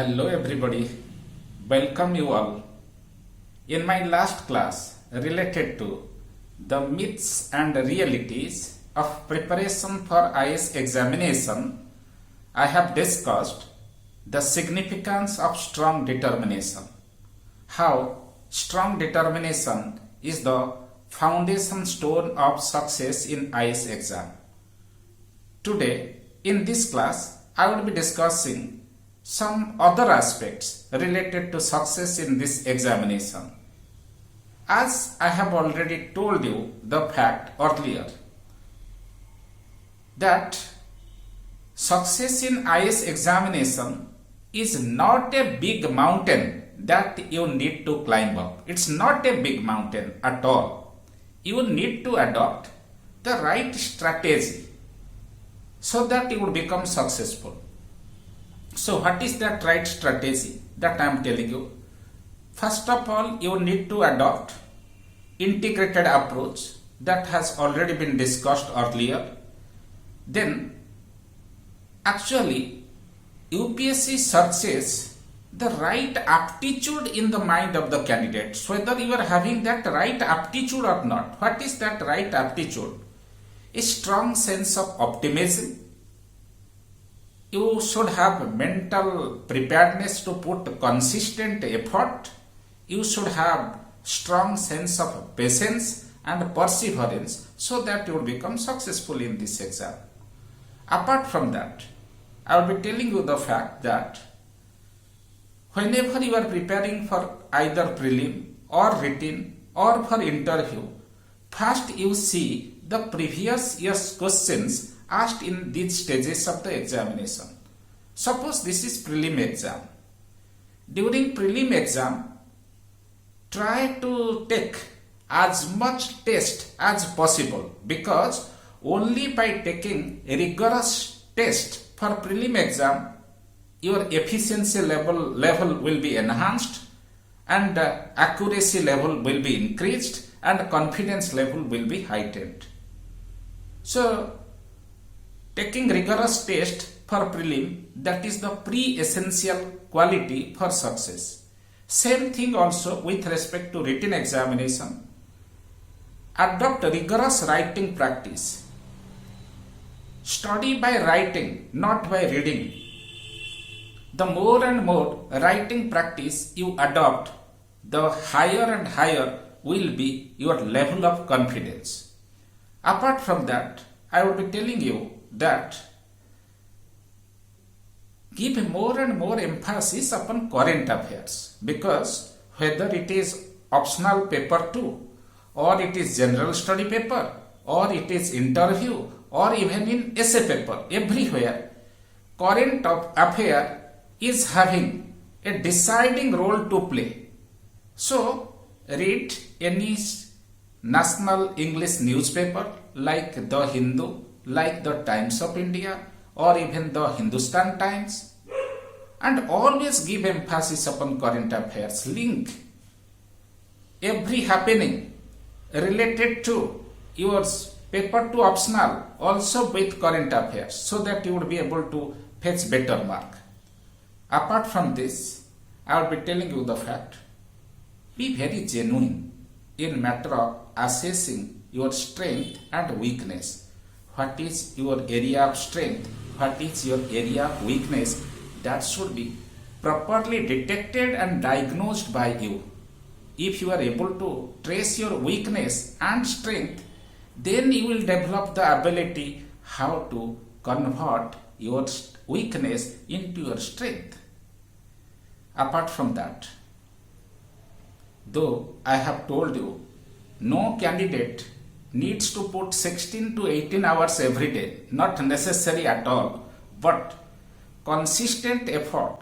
Hello everybody, welcome you all. In my last class related to the myths and realities of preparation for IS examination, I have discussed the significance of strong determination, how strong determination is the foundation stone of success in IS exam. Today in this class I will be discussing some other aspects related to success in this examination. As I have already told you the fact earlier that success in IS examination is not a big mountain that you need to climb up. It's not a big mountain at all. You need to adopt the right strategy so that you will become successful. So what is that right strategy that I am telling you? First of all, you need to adopt integrated approach that has already been discussed earlier. Then actually UPSC searches the right aptitude in the mind of the candidates, whether you are having that right aptitude or not. What is that right aptitude? A strong sense of optimism. You should have mental preparedness to put consistent effort. You should have strong sense of patience and perseverance so that you will become successful in this exam. Apart from that, I will be telling you the fact that whenever you are preparing for either prelim or written or for interview, first you see the previous year's questions asked in these stages of the examination. Suppose this is prelim exam. During prelim exam, try to take as much test as possible, because only by taking a rigorous test for prelim exam, your efficiency level will be enhanced and accuracy level will be increased and confidence level will be heightened. So taking rigorous test for prelim, that is the pre-essential quality for success. Same thing also with respect to written examination. Adopt rigorous writing practice. Study by writing, not by reading. The more and more writing practice you adopt, the higher and higher will be your level of confidence. Apart from that, I will be telling you that give more and more emphasis upon current affairs, because whether it is optional paper 2 or it is general study paper or it is interview or even in essay paper, everywhere current affair is having a deciding role to play. So read any national English newspaper like The Hindu, like the Times of India or even the Hindustan Times, and always give emphasis upon current affairs. Link every happening related to your paper 2 optional also with current affairs so that you would be able to fetch better mark. Apart from this, I will be telling you the fact, be very genuine in matter of assessing your strength and weakness. What is your area of strength? What is your area of weakness? That should be properly detected and diagnosed by you. If you are able to trace your weakness and strength, then you will develop the ability how to convert your weakness into your strength. Apart from that, though I have told you, no candidate needs to put 16 to 18 hours every day, not necessary at all, but consistent effort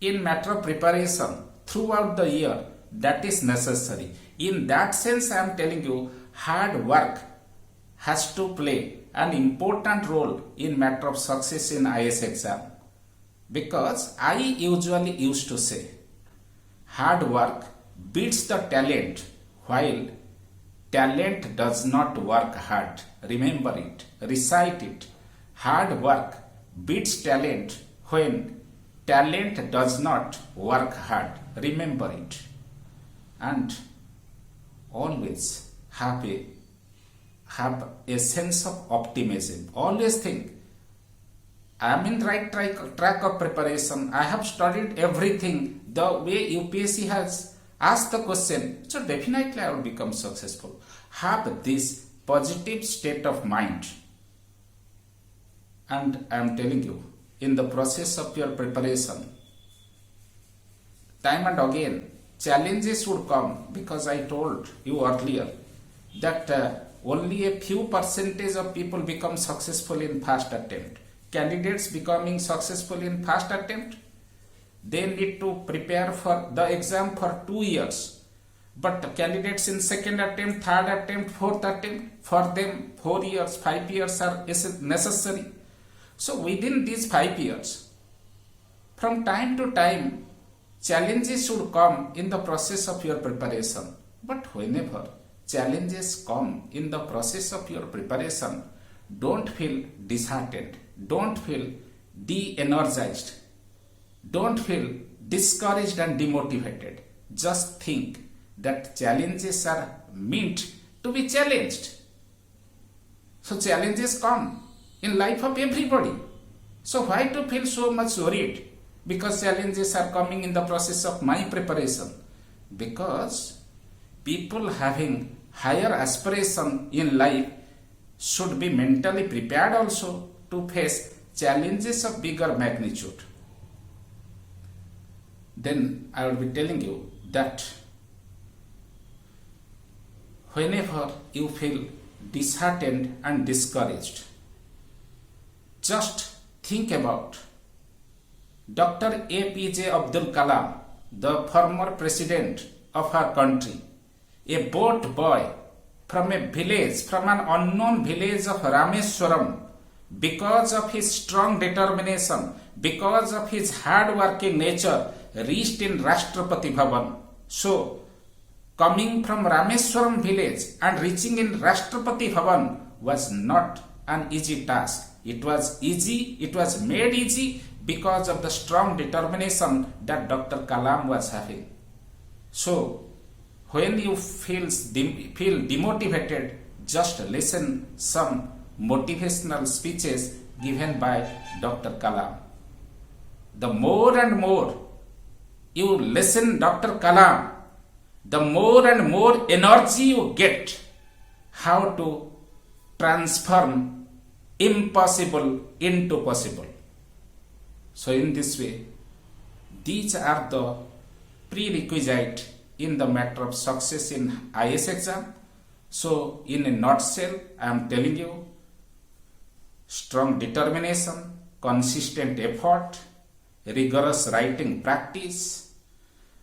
in matter of preparation throughout the year, that is necessary. In that sense, I am telling you, hard work has to play an important role in matter of success in IS exam, because I usually used to say hard work beats the talent, while talent does not work hard. Remember it, recite it. Hard work beats talent when Talent does not work hard. Remember it. And always have a sense of optimism. Always think, I am in right track of preparation. I have studied everything the way UPSC has asked the question. So definitely I will become successful. Have this positive state of mind. And I am telling you, in the process of your preparation, time and again, challenges would come, because I told you earlier that only a few percentage of people become successful in first attempt. Candidates becoming successful in first attempt, they need to prepare for the exam for 2 years. But candidates in second attempt, third attempt, fourth attempt, for them 4 years, 5 years are necessary. So within these 5 years, from time to time, challenges should come in the process of your preparation. But whenever challenges come in the process of your preparation, don't feel disheartened, don't feel de-energized, don't feel discouraged and demotivated. Just think that challenges are meant to be challenged. So challenges come in life of everybody. So why to feel so much worried because challenges are coming in the process of my preparation? Because people having higher aspiration in life should be mentally prepared also to face challenges of bigger magnitude. Then I will be telling you that whenever you feel disheartened and discouraged, just think about Dr. APJ Abdul Kalam, the former president of our country, a boat boy from a village, from an unknown village of Rameswaram, because of his strong determination, because of his hard-working nature, reached in Rashtrapati Bhavan. So, coming from Rameswaram village and reaching in Rashtrapati Bhavan was not an easy task. It was easy, it was made easy because of the strong determination that Dr. Kalam was having. So, when you feel demotivated, just listen some motivational speeches given by Dr. Kalam. The more and more you listen Dr. Kalam, the more and more energy you get how to transform impossible into possible. So in this way, these are the prerequisites in the matter of success in IAS exam. So in a nutshell, I am telling you, strong determination, consistent effort, rigorous writing practice,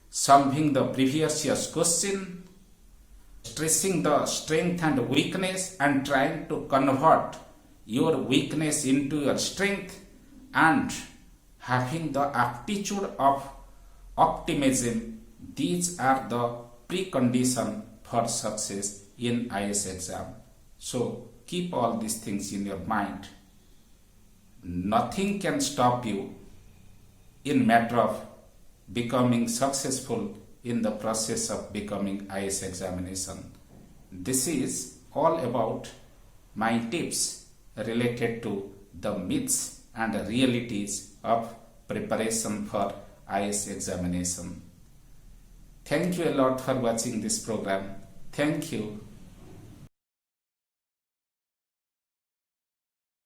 solving the previous year's question, stressing the strength and weakness and trying to convert your weakness into your strength, and having the aptitude of optimism. These are the precondition for success in IAS exam. So keep all these things in your mind. Nothing can stop you in matter of becoming successful in the process of becoming IAS examination. This is all about my tips related to the myths and realities of preparation for IAS examination. Thank you a lot for watching this program. Thank you.